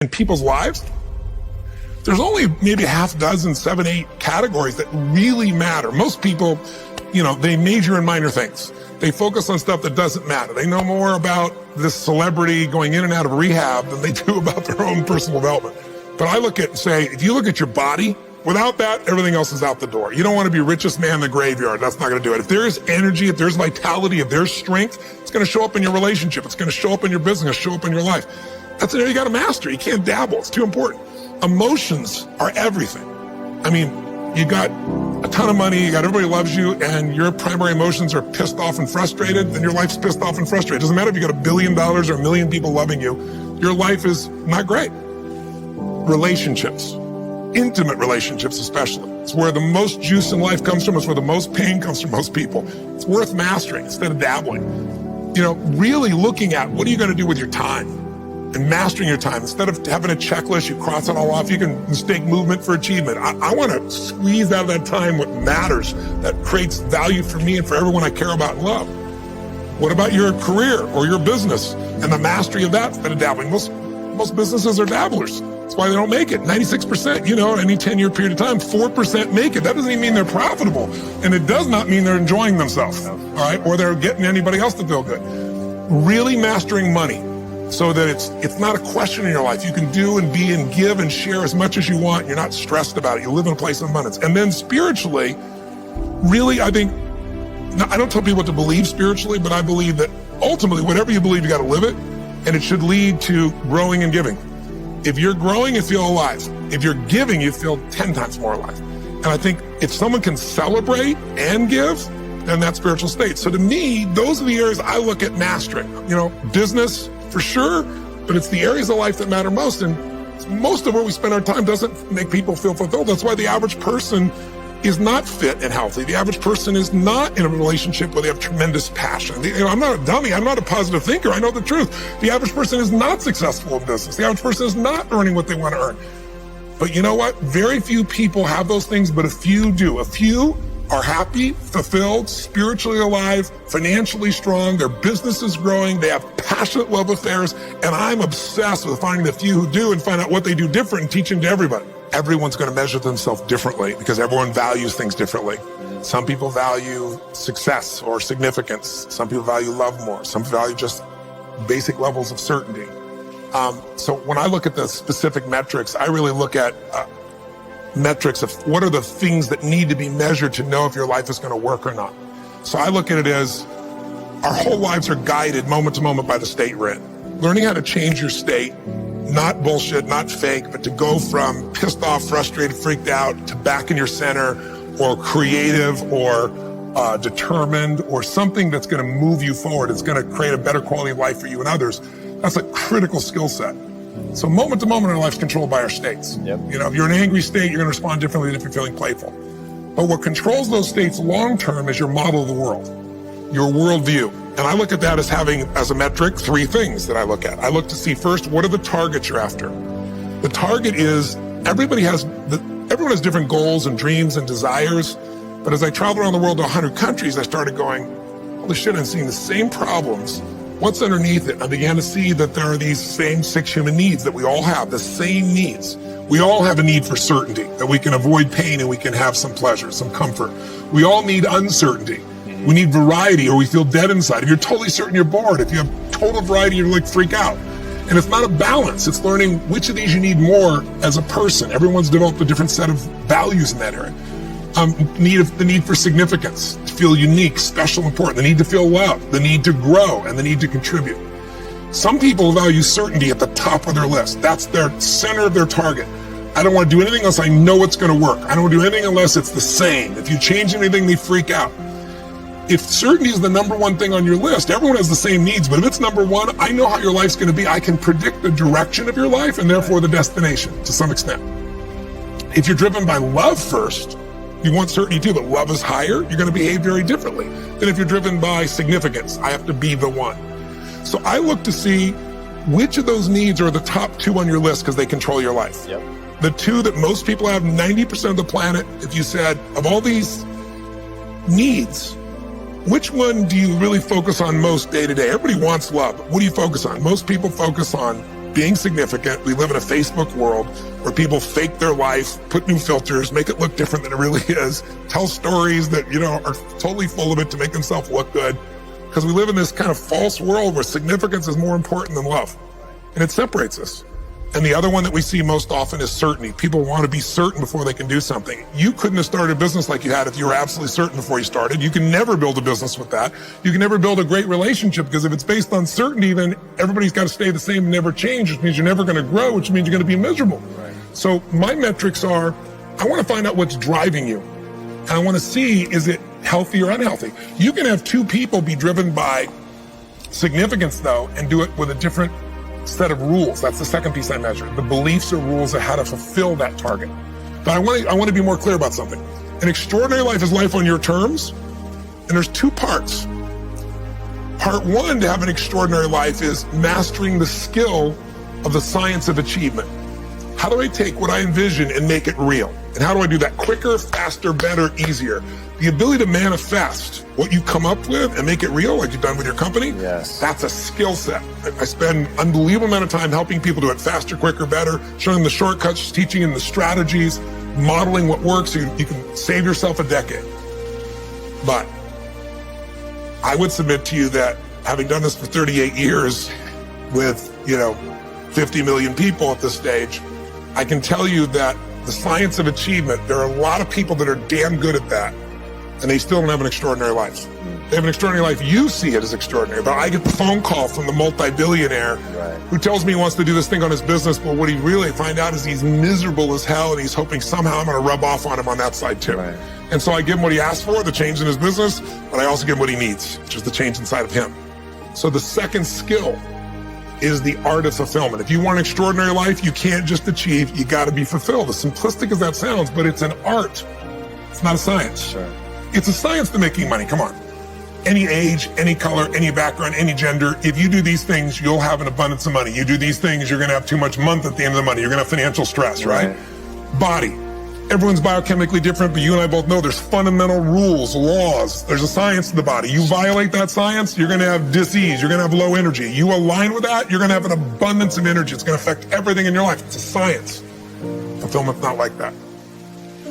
in people's lives, there's only maybe a half dozen, 7, 8 categories that really matter. Most people, they major in minor things. They focus on stuff that doesn't matter. They know more about this celebrity going in and out of rehab than they do about their own personal development. But I look at and say, if you look at your body, without that, everything else is out the door. You don't want to be richest man in the graveyard. That's not going to do it. If there's energy, if there's vitality, if there's strength, it's going to show up in your relationship. It's going to show up in your business, show up in your life. That's an area you got to master. You can't dabble. It's too important. Emotions are everything. I mean, you got a ton of money, you got everybody loves you, and your primary emotions are pissed off and frustrated, then your life's pissed off and frustrated. It doesn't matter if you got $1 billion or 1 million people loving you, your life is not great. Relationships, intimate relationships especially. It's where the most juice in life comes from. It's where the most pain comes from most people. It's worth mastering instead of dabbling. Really looking at what are you going to do with your time? And mastering your time. Instead of having a checklist, you cross it all off. You can mistake movement for achievement. I want to squeeze out of that time what matters, that creates value for me and for everyone I care about and love. What about your career or your business and the mastery of that instead of dabbling? Most businesses are dabblers. That's why they don't make it. 96%, in any 10-year period of time, 4% make it. That doesn't even mean they're profitable. And it does not mean they're enjoying themselves, all right? Or they're getting anybody else to feel good. Really mastering money, so that it's not a question in your life. You can do and be and give and share as much as you want. You're not stressed about it. You live in a place of abundance. And then spiritually, really, I think, I don't tell people what to believe spiritually, but I believe that ultimately, whatever you believe, you got to live it, and it should lead to growing and giving. If you're growing, you feel alive. If you're giving, you feel 10 times more alive. And I think if someone can celebrate and give, then that's spiritual state. So to me, those are the areas I look at mastering. Business, for sure, but it's the areas of life that matter most, and most of where we spend our time doesn't make people feel fulfilled. That's why the average person is not fit and healthy. The average person is not in a relationship where they have tremendous passion. I'm not a dummy. I'm not a positive thinker. I know the truth. The average person is not successful in business. The average person is not earning what they want to earn. But you know what? Very few people have those things, but a few do. A few are happy, fulfilled, spiritually alive, financially strong, their business is growing, they have passionate love affairs, and I'm obsessed with finding the few who do and find out what they do different and teach them to everybody. Everyone's going to measure themselves differently because everyone values things differently. Some people value success or significance. Some people value love more. Some value just basic levels of certainty. So when I look at the specific metrics, I really look at metrics of what are the things that need to be measured to know if your life is going to work or not. So I look at it as our whole lives are guided moment to moment by the state we're in. Learning how to change your state, not bullshit, not fake, but to go from pissed off, frustrated, freaked out to back in your center, or creative, or determined, or something that's going to move you forward. It's going to create a better quality of life for you and others. That's a critical skill set. So moment to moment in our life is controlled by our states. Yep. If you're in an angry state, you're going to respond differently than if you're feeling playful. But what controls those states long term is your model of the world, your worldview. And I look at that as having, as a metric, 3 things that I look at. I look to see first, what are the targets you're after? The target is, everyone has different goals and dreams and desires. But as I traveled around the world to 100 countries, I started going, holy shit, I'm seeing the same problems. What's underneath it? I began to see that there are these same 6 human needs that we all have, the same needs. We all have a need for certainty, that we can avoid pain and we can have some pleasure, some comfort. We all need uncertainty. We need variety, or we feel dead inside. If you're totally certain, you're bored. If you have total variety, you're like freak out. And it's not a balance. It's learning which of these you need more as a person. Everyone's developed a different set of values in that area. The need for significance, to feel unique, special, important, the need to feel loved, the need to grow, and the need to contribute. Some people value certainty at the top of their list. That's their center of their target. I don't want to do anything unless I know it's going to work. I don't want to do anything unless it's the same. If you change anything, they freak out. If certainty is the number one thing on your list, everyone has the same needs, but if it's number one, I know how your life's going to be. I can predict the direction of your life and therefore the destination to some extent. If you're driven by love first, you want certainty too, but love is higher, you're going to behave very differently than if you're driven by significance. I have to be the one. So I look to see which of those needs are the top 2 on your list because they control your life. Yep. The 2 that most people have, 90% of the planet, if you said, of all these needs, which one do you really focus on most day to day? Everybody wants love. What do you focus on? Most people focus on being significant. We live in a Facebook world where people fake their life, put new filters, make it look different than it really is, tell stories that, are totally full of it to make themselves look good. Because we live in this kind of false world where significance is more important than love. And it separates us. And the other one that we see most often is certainty. People want to be certain before they can do something. You couldn't have started a business like you had if you were absolutely certain before you started. You can never build a business with that. You can never build a great relationship, because if it's based on certainty, then everybody's got to stay the same and never change, which means you're never going to grow, which means you're going to be miserable. Right. So my metrics are, I want to find out what's driving you. And I want to see, is it healthy or unhealthy? You can have two people be driven by significance, though, and do it with a different set of rules. That's the second piece I measure. The beliefs or rules of how to fulfill that target. But I want to be more clear about something. An extraordinary life is life on your terms, and there's two parts. Part one to have an extraordinary life is mastering the skill of the science of achievement. How do I take what I envision and make it real? And how do I do that quicker, faster, better, easier? The ability to manifest what you come up with and make it real, like you've done with your company, yes, that's a skill set. I spend an unbelievable amount of time helping people do it faster, quicker, better, showing them the shortcuts, teaching them the strategies, modeling what works so you can save yourself a decade. But I would submit to you that having done this for 38 years with, 50 million people at this stage, I can tell you that the science of achievement, there are a lot of people that are damn good at that, and they still don't have an extraordinary life. They have an extraordinary life. You see it as extraordinary, but I get the phone call from the multi-billionaire who tells me he wants to do this thing on his business, but what he really find out is he's miserable as hell, and he's hoping somehow I'm going to rub off on him on that side too. Right. And so I give him what he asked for, the change in his business, but I also give him what he needs, which is the change inside of him. So the second skill is the art of fulfillment. If you want an extraordinary life, you can't just achieve, you got to be fulfilled. As simplistic as that sounds, but it's an art. It's not a science. Sure. It's a science to making money, come on. Any age, any color, any background, any gender, if you do these things, you'll have an abundance of money. You do these things, you're gonna have too much month at the end of the money. You're gonna have financial stress, right? Body. Everyone's biochemically different, but you and I both know there's fundamental rules, laws. There's a science to the body. You violate that science, you're gonna have disease, you're gonna have low energy. You align with that, you're gonna have an abundance of energy. It's gonna affect everything in your life. It's a science. Fulfillment's not like that.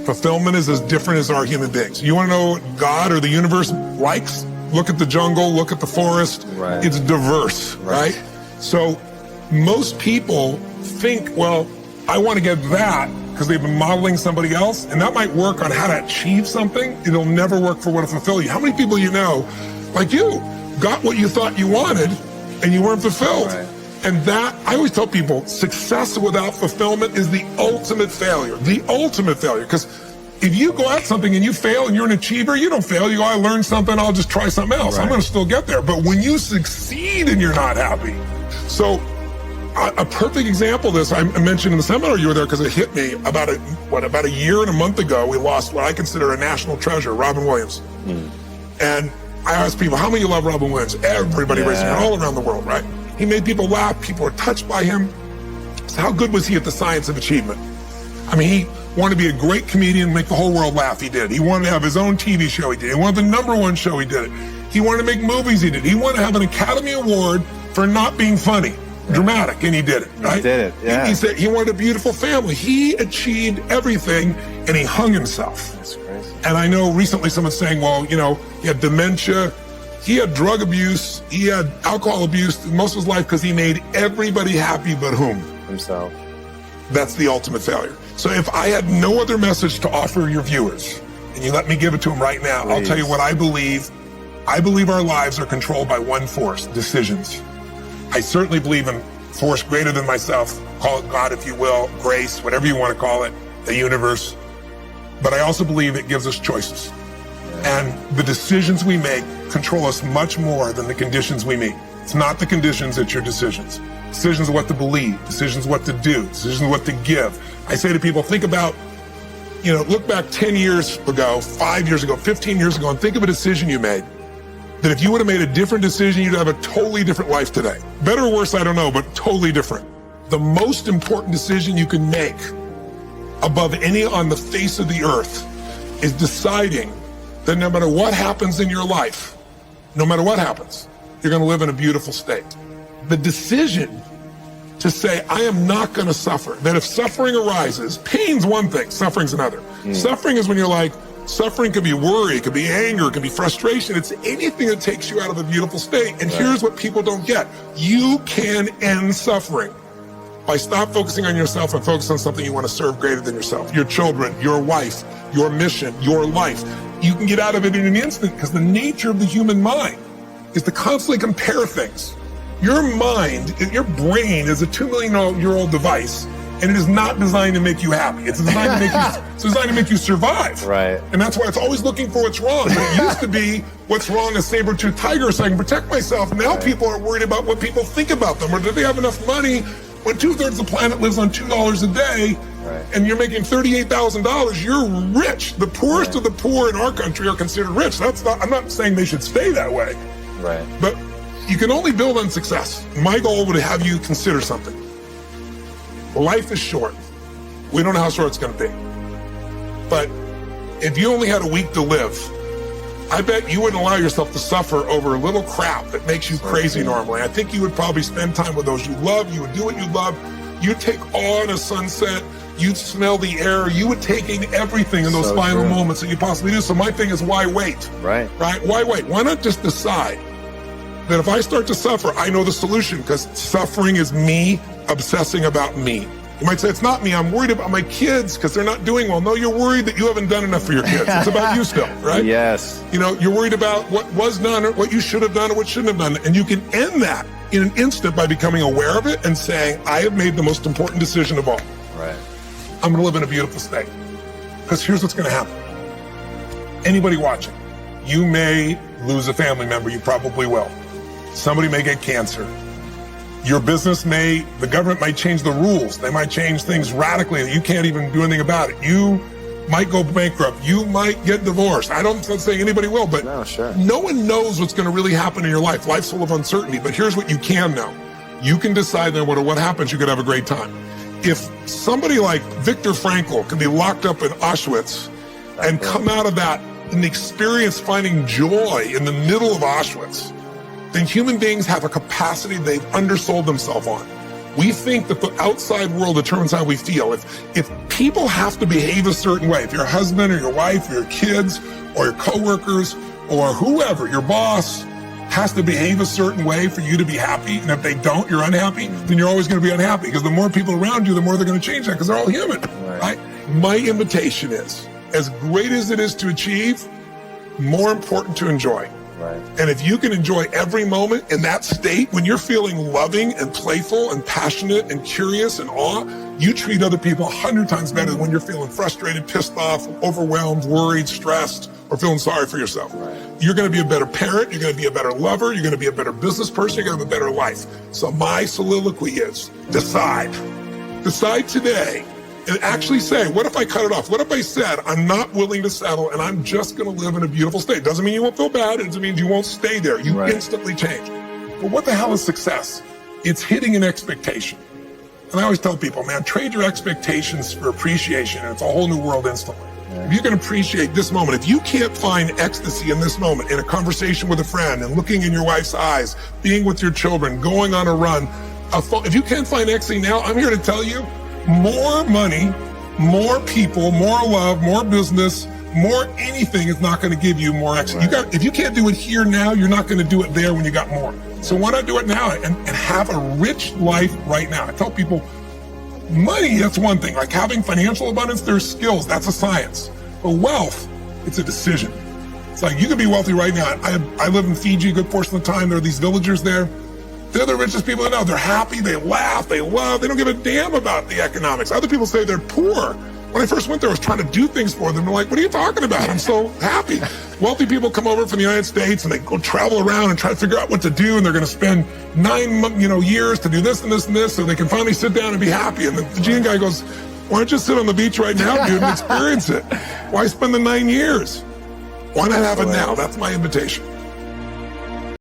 Fulfillment is as different as our human beings. You wanna know what God or the universe likes? Look at the jungle, look at the forest. Right. It's diverse, right? So most people think, well, I wanna get that, because they've been modeling somebody else, and that might work on how to achieve something. It'll never work for what to fulfill you. How many people you know, like you, got what you thought you wanted, and you weren't fulfilled? Right. And that, I always tell people, success without fulfillment is the ultimate failure. The ultimate failure. Because if you go at something and you fail and you're an achiever, you don't fail. You go, I learned something, I'll just try something else. Right. I'm gonna still get there. But when you succeed and you're not happy. So, a perfect example of this, I mentioned in the seminar you were there because it hit me about a year and a month ago, we lost what I consider a national treasure, Robin Williams. And I asked people, how many of you love Robin Williams? Everybody raising their hand all around the world, right? He made people laugh, people were touched by him. So how good was he at the science of achievement? I mean, he wanted to be a great comedian, make the whole world laugh, he did. He wanted to have his own TV show, he did. He wanted the #1 show, he did it. He wanted to make movies, he did. He wanted to have an Academy Award for not being funny. Dramatic, and he did it, right? He did it, yeah. He said he wanted a beautiful family. He achieved everything, and he hung himself. That's crazy. And I know recently someone's saying, well, he had dementia, he had drug abuse, he had alcohol abuse most of his life because he made everybody happy but whom? Himself. That's the ultimate failure. So if I had no other message to offer your viewers, and you let me give it to them right now, I'll tell you what I believe. I believe our lives are controlled by one force, decisions. I certainly believe in force greater than myself, call it God if you will, grace, whatever you want to call it, the universe. But I also believe it gives us choices. And the decisions we make control us much more than the conditions we meet. It's not the conditions, it's your decisions. Decisions of what to believe, decisions of what to do, decisions of what to give. I say to people, think about, look back 10 years ago, 5 years ago, 15 years ago, and think of a decision you made. That if you would have made a different decision, you'd have a totally different life today. Better or worse, I don't know, but totally different. The most important decision you can make above any on the face of the earth is deciding that no matter what happens in your life, no matter what happens, you're gonna live in a beautiful state. The decision to say, I am not going to suffer. That if suffering arises, pain's one thing, suffering's another. Suffering is when you're like, suffering could be worry, it could be anger, it could be frustration. It's anything that takes you out of a beautiful state. And here's what people don't get. You can end suffering by stop focusing on yourself and focus on something you want to serve greater than yourself. Your children, your wife, your mission, your life. You can get out of it in an instant because the nature of the human mind is to constantly compare things. Your mind, your brain is a 2 million year old device, and it is not designed to make you happy. It's designed to make you survive. Right. And that's why it's always looking for what's wrong. But it used to be what's wrong, a saber-toothed tiger, so I can protect myself. Now people are worried about what people think about them, or do they have enough money when 2/3 of the planet lives on $2 a day, and you're making $38,000, you're rich. The poorest of the poor in our country are considered rich. I'm not saying they should stay that way. Right. But you can only build on success. My goal would have you consider something. Life is short. We don't know how short it's going to be. But if you only had a week to live, I bet you wouldn't allow yourself to suffer over a little crap that makes you crazy normally. I think you would probably spend time with those you love. You would do what you love. You'd take awe in a sunset. You'd smell the air. You would take in everything in those final moments that you possibly do. So my thing is, why wait? Right. Why wait? Why not just decide that if I start to suffer, I know the solution, because suffering is me obsessing about me. You might say, it's not me, I'm worried about my kids because they're not doing well. No, you're worried that you haven't done enough for your kids. It's about you still, right? Yes. You know, you're worried about what was done or what you should have done or what shouldn't have done. And you can end that in an instant by becoming aware of it and saying, I have made the most important decision of all. Right. I'm going to live in a beautiful state. Because here's what's going to happen. Anybody watching, you may lose a family member, you probably will. Somebody may get cancer. Your business the government might change the rules. They might change things radically that you can't even do anything about it. You might go bankrupt. You might get divorced. I'm not saying anybody will, but no one knows what's going to really happen in your life. Life's full of uncertainty, but here's what you can know. You can decide that no matter what happens, you could have a great time. If somebody like Viktor Frankl can be locked up in Auschwitz and come out of that and experience finding joy in the middle of Auschwitz, then human beings have a capacity they've undersold themselves on. We think that the outside world determines how we feel. If people have to behave a certain way, if your husband or your wife or your kids or your coworkers or whoever, your boss has to behave a certain way for you to be happy, and if they don't, you're unhappy, then you're always going to be unhappy, because the more people around you, the more they're going to change that, because they're all human, right? My invitation is, as great as it is to achieve, more important to enjoy. Right. And if you can enjoy every moment in that state, when you're feeling loving and playful and passionate and curious and awe, you treat other people 100 times better than when you're feeling frustrated, pissed off, overwhelmed, worried, stressed, or feeling sorry for yourself. Right. You're going to be a better parent. You're going to be a better lover. You're going to be a better business person. You're going to have a better life. So my soliloquy is, decide. Decide today. And actually say, what if I cut it off? What if I said, I'm not willing to settle and I'm just going to live in a beautiful state? Doesn't mean you won't feel bad. It doesn't mean you won't stay there. You instantly change. But what the hell is success? It's hitting an expectation. And I always tell people, man, trade your expectations for appreciation, and it's a whole new world instantly. If you can appreciate this moment, if you can't find ecstasy in this moment, in a conversation with a friend and looking in your wife's eyes, being with your children, going on a run, if you can't find ecstasy now, I'm here to tell you, more money, more people, more love, more business, more anything is not going to give you more ecstasy. If you can't do it here now, you're not going to do it there when you got more. So why not do it now and have a rich life right now? I tell people, money, that's one thing. Like having financial abundance, there's skills. That's a science. But wealth, it's a decision. It's like you can be wealthy right now. I live in Fiji a good portion of the time. There are these villagers there. They're the richest people I know. They're happy, they laugh, they love, they don't give a damn about the economics. Other people say they're poor. When I first went there, I was trying to do things for them. They're like, what are you talking about? I'm so happy. Wealthy people come over from the United States and they go travel around and try to figure out what to do, and they're going to spend 9 years to do this and this and this so they can finally sit down and be happy. And the Fijian guy goes, why don't you sit on the beach right now, dude, and experience it? Why spend the 9 years? Why not have it now? That's my invitation.